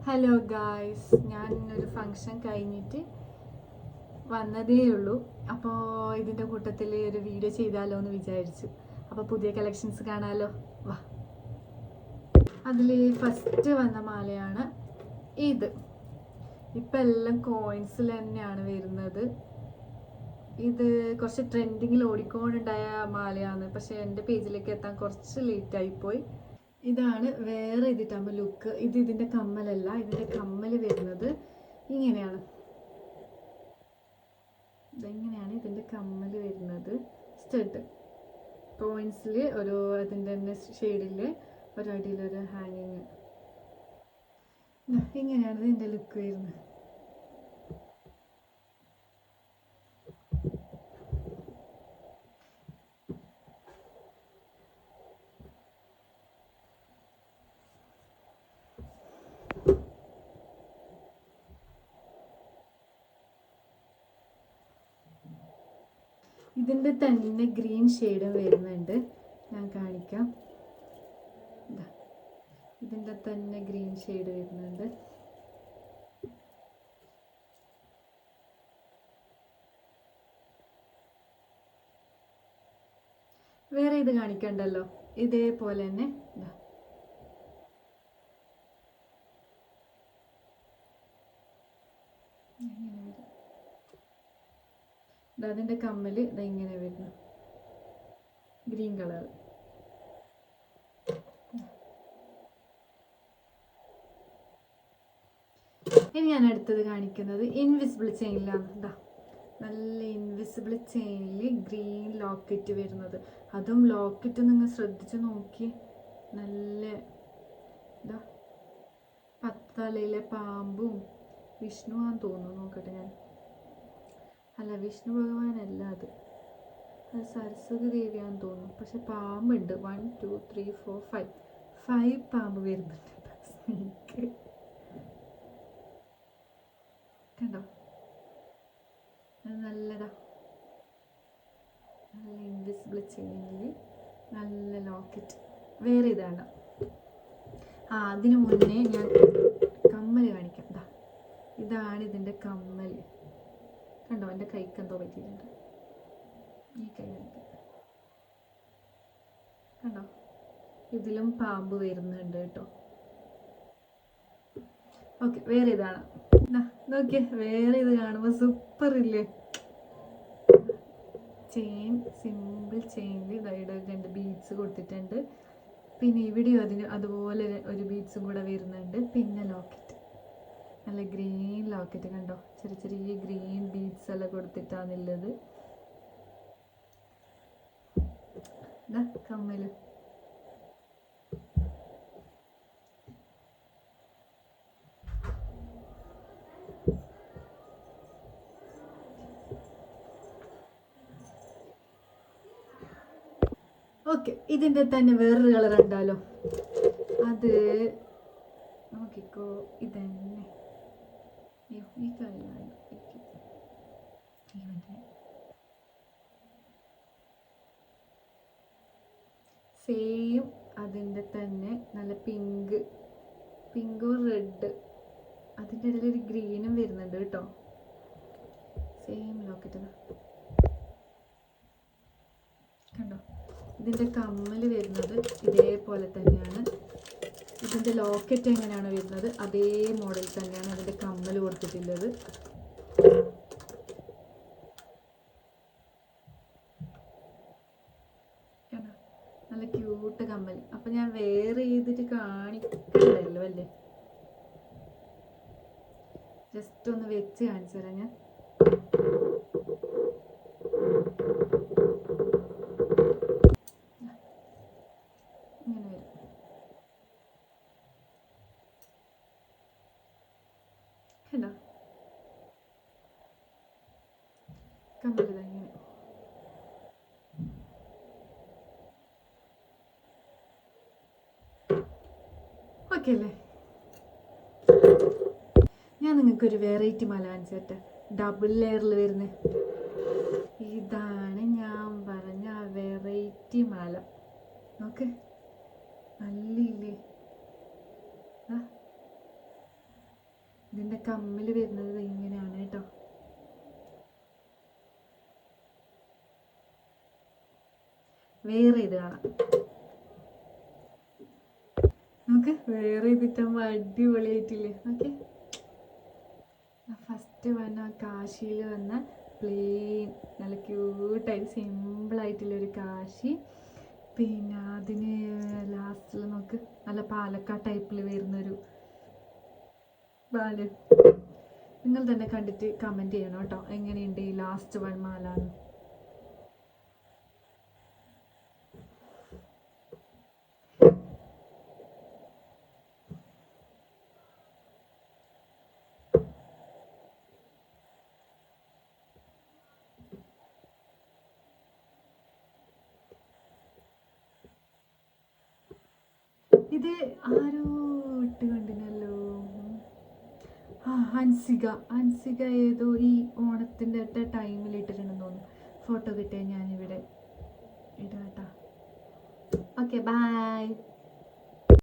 Hello guys, ഞാൻ ഒരു function കഴിഞ്ഞിട്ട് വന്നതേ ഉള്ളൂ. അപ്പോൾ ഇതിൻ്റെ കൂട്ടത്തിൽ ഒരു വീഡിയോ ചെയ്താലോ എന്ന് വിചാരിച്ചു. അപ്പോൾ പുതിയ കളക്ഷൻസ് കാണാലോ, വാ. അതിൽ ഫസ്റ്റ് വന്ന മാലയാണ് ഇത്. ഇപ്പം എല്ലാം കോയിൻസിൽ തന്നെയാണ് വരുന്നത്. ഇത് കുറച്ച് ട്രെൻഡിങ്ങിൽ ഓടിക്കൊണ്ടുണ്ടായ മാലയാണ്, പക്ഷേ എൻ്റെ പേജിലേക്ക് എത്താൻ കുറച്ച് ലേറ്റായിപ്പോയി. ഇതാണ് വേറെ ഇതിട്ടാകുമ്പോൾ ലുക്ക്. ഇതിൻ്റെ കമ്മലല്ല, ഇതിൻ്റെ കമ്മൽ വരുന്നത് ഇങ്ങനെയാണ്. ഇതെങ്ങനെയാണ് ഇതിൻ്റെ കമ്മൽ വരുന്നത്. സ്റ്റഡ് പോയിന്റ്സിൽ ഒരു അതിൻ്റെ തന്നെ ഷെയ്ഡിൽ ഒരു അടിയിലൊരു ഹാങ്ങിങ്. ഇങ്ങനെയാണ് ഇതിൻ്റെ ലുക്ക് വരുന്നത്. ഇതിൻ്റെ തന്നെ ഗ്രീൻ ഷെയ്ഡും വരുന്നുണ്ട്, ഞാൻ കാണിക്കാം. ഇതിൻ്റെ തന്നെ ഗ്രീൻ ഷെയ്ഡ് വരുന്നുണ്ട്. വേറെ ഇത് കാണിക്കണ്ടല്ലോ, ഇതേപോലെ തന്നെ അതിൻ്റെ കമ്മൽ ഇങ്ങനെ വരുന്നു, ഗ്രീൻ കളർ. ഇനി ഞാൻ അടുത്തത് കാണിക്കുന്നത് ഇൻവിസിബിൾ ചെയിനിലാണ്. നല്ല ഇൻവിസിബിൾ ചെയിനിൽ ഗ്രീൻ ലോക്കറ്റ് വരുന്നത്. അതും ലോക്കറ്റ് നിങ്ങൾ ശ്രദ്ധിച്ച് നോക്കി, നല്ല പത്തലയിലെ പാമ്പും വിഷ്ണുവാന്ന് തോന്നുന്നു. നോക്കട്ടെ ഞാൻ, അല്ല, വിഷ്ണു ഭഗവാനല്ല, അത് സരസ്വതി ദേവിയാന്ന് തോന്നുന്നു. പക്ഷെ പാമ്പുണ്ട്. 1 2 3 4 5 പാമ്പ് വരുന്നുണ്ട്. സ്നേക്ക് കണ്ടോ, അത് നല്ലതാ. നല്ല ഇൻവിസിബിൾ ചെയിനിൽ നല്ല ലോക്കറ്റ്. വേറെ ഇതാണ്. അതിനു മുന്നേ ഞാൻ കമ്മൽ കാണിക്കാം. ഇതാണ് ഇതിൻ്റെ കമ്മൽ. കണ്ടോ, എൻ്റെ കൈക്ക് എന്തോ പറ്റിയിട്ടുണ്ട്. ഈ കൈ കണ്ടോ, ഇതിലും പാമ്പ് വരുന്നുണ്ട് കേട്ടോ. ഓക്കെ, വേറെ ഇതാണ്. നോക്കിയേ, വേറെ ഇത് കാണുമ്പോൾ സൂപ്പർ ഇല്ലേ? ചെയിൻ, സിമ്പിൾ ചെയിനിൽ ഇതായിട്ട് 2 ബീഡ്സ് കൊടുത്തിട്ടുണ്ട്. പിന്നെ ഇവിടെയും അതുപോലെ ഒരു ബീഡ്സും കൂടെ വരുന്നുണ്ട്. പിന്നെ ലോക്കറ്റ്, നല്ല ഗ്രീൻ ലോക്കറ്റ്. കണ്ടോ, ചെറിയ ചെറിയ ഗ്രീൻ ബീഡ്സ് എല്ലാം കൊടുത്തിട്ടാണുള്ളത്. കമ്മല്. ഓക്കെ, ഇതിൻ്റെ തന്നെ വേറൊരു കളർ ഉണ്ടല്ലോ, അത് നോക്കിക്കോ. ഇതന്നെ, ഈ കളറാണ്. സെയിം അതിൻ്റെ തന്നെ നല്ല പിങ്കോ റെഡ്, അതിൻ്റെ ഇടയിലൊരു ഗ്രീനും വരുന്നുണ്ട് കേട്ടോ. സെയിം ലോക്കറ്റ് കണ്ടോ. ഇതിൻ്റെ കമ്മൽ വരുന്നത് ഇതേപോലെ തന്നെയാണ്. ഇതിൻ്റെ ലോക്കറ്റ് എങ്ങനെയാണ് വരുന്നത് അതേ മോഡൽ തന്നെയാണ് അതിൻ്റെ കമ്മൽ കൊടുത്തിട്ടുള്ളത്. നല്ല ക്യൂട്ട് കമ്മൽ. അപ്പം ഞാൻ വേറെ ചെയ്തിട്ട് കാണിക്കണ്ടല്ലോ അല്ലേ, ജസ്റ്റ് ഒന്ന് വെച്ച് കാണിച്ചു തരാം ഞാൻ. ഇങ്ങനെ വരും. കണ്ടോ, കമ്മൽ ഇങ്ങനെ. ഓക്കെ അല്ലേ? ഞാൻ നിങ്ങൾക്കൊരു വെറൈറ്റി മാല കാണിച്ചു തരട്ടെ, ഡബിൾ ലെയറിൽ വരുന്നത്. ഇതാണ് ഞാൻ പറഞ്ഞ വെറൈറ്റി മാല. നോക്ക്, നല്ലില്ലേ? ഇതിൻ്റെ കമ്മൽ വരുന്നത് ഇങ്ങനെയാണ് കേട്ടോ. വേറെ ഇത് കാണാം, നമുക്ക് വേറെ ഇതിട്ടാകുമ്പോൾ അടിപൊളിയായിട്ടില്ലേ. ഓക്കെ, ഫസ്റ്റ് വന്ന കാശിയിൽ വന്ന പ്ലെയിൻ നല്ല ക്യൂട്ടായിട്ട് സിമ്പിളായിട്ടുള്ളൊരു കാശി. പിന്നെ അതിന് ലാസ്റ്റിൽ നമുക്ക് നല്ല പാലക്കാട് ടൈപ്പിൽ വരുന്നൊരു ബാല്. നിങ്ങൾ തന്നെ കണ്ടിട്ട് കമൻറ്റ് ചെയ്യണം കേട്ടോ, എങ്ങനെയുണ്ട് ഈ ലാസ്റ്റ് വൺ മാലാന്ന്. ഇത് ആരോ ഇട്ട് കണ്ടിനല്ലോ. ഹൻസിക ഏതോ ഈ ഓണത്തിൻ്റെ ടൈമിൽ ഇട്ടിട്ടുണ്ടെന്ന് തോന്നുന്നു. ഫോട്ടോ കിട്ടിയാൽ ഞാനിവിടെ ഇടാം കേട്ടോ. Okay, by.